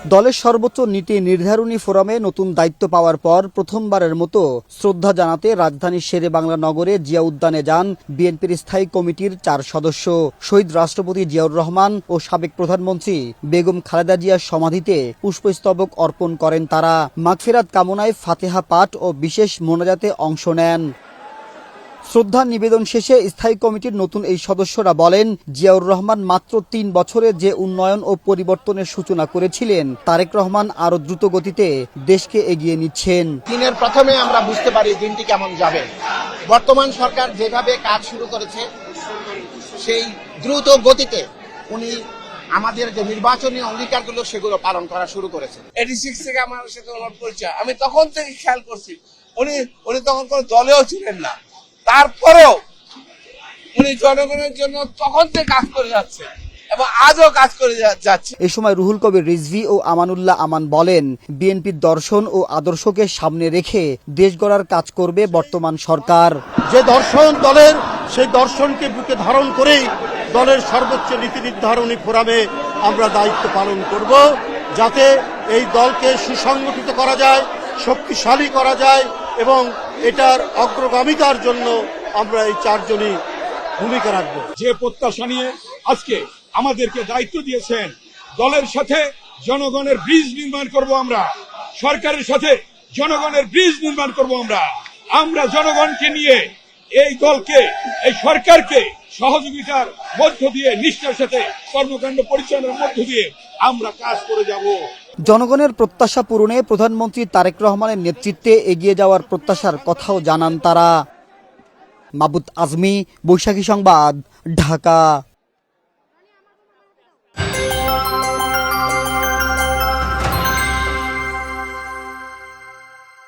দলের সর্বোচ্চ নীতি নির্ধারণী ফোরামে নতুন দায়িত্ব পাওয়ার পর প্রথমবারের মতো শ্রদ্ধা জানাতে রাজধানীর শেরেবাংলা নগরে জিয়া উদ্যানে যান বিএনপির স্থায়ী কমিটির 4 সদস্য। শহীদ রাষ্ট্রপতি জিয়াউর রহমান ও সাবেক প্রধানমন্ত্রী বেগম খালেদা জিয়ার সমাধিতে পুষ্পস্তবক অর্পণ করেন তারা। মাগফিরাত কামনায় ফাতিহা পাঠ ও বিশেষ মোনাজাতে অংশ নেন। শ্রদ্ধা নিবেদন শেষে স্থায়ী কমিটির নতুন এই সদস্যরা বলেন, জিয়াউর রহমান মাত্র 3 বছরে যে উন্নয়ন ও পরিবর্তনের সূচনা করেছিলেন, তারেক রহমান আরো দ্রুত গতিতে দেশকে এগিয়ে নিচ্ছেন। দিনের প্রথমে আমরা বুঝতে পারি দিনটি কেমন যাবে। বর্তমান সরকার যেভাবে কাজ শুরু করেছে সেই দ্রুত গতিতে উনি আমাদের যে নির্বাচনী অঙ্গীকারগুলো সেগুলো পালন করা শুরু করেছে। 86 থেকে আমার সাথে ওনার পরিচয়, আমি তখন থেকে খেয়াল করছি উনি তখন কোনো দলেও ছিলেন না, তারপরেও উনি জনগণের জন্য তখন থেকে কাজ করে যাচ্ছে এবং আজও কাজ করে যাচ্ছে। এ সময় রুহুল কবির রিজভী ও আমানুল্লাহ আমান বলেন, বিএনপির দর্শন ও আদর্শকে সামনে রেখে দেশ গড়ার কাজ করবে বর্তমান সরকার। যে দর্শন দলের, সেই দর্শনকে বুকে ধারণ করেই দলের সর্বোচ্চ নীতি নির্ধারণী ফোরামে আমরা দায়িত্ব পালন করব, যাতে এই দলকে সুসংগঠিত করা যায়, শক্তিশালী করা যায় এবং এটার অগ্রগামিতার জন্য আমরা এই 4 জনই ভূমিকা রাখব। যে প্রত্যাশা নিয়ে আজকে আমাদেরকে দায়িত্ব দিয়েছেন, দলের সাথে জনগণের ব্রিজ নির্মাণ করব, আমরা সরকারের সাথে জনগণের ব্রিজ নির্মাণ করব। আমরা জনগণকে নিয়ে এই দলকে, এই সরকারকে সহযোগিতার মধ্য দিয়ে, নিষ্ঠার সাথে কর্মকাণ্ড পরিচালনার মধ্য দিয়ে আমরা কাজ করে যাব। জনগণের প্রত্যাশা পূরণে প্রধানমন্ত্রী তারেক রহমানের নেতৃত্বে এগিয়ে যাওয়ার প্রত্যাশার কথাও জানান তারা। মাবুদ আজমি, বৈশাখী সংবাদ, ঢাকা।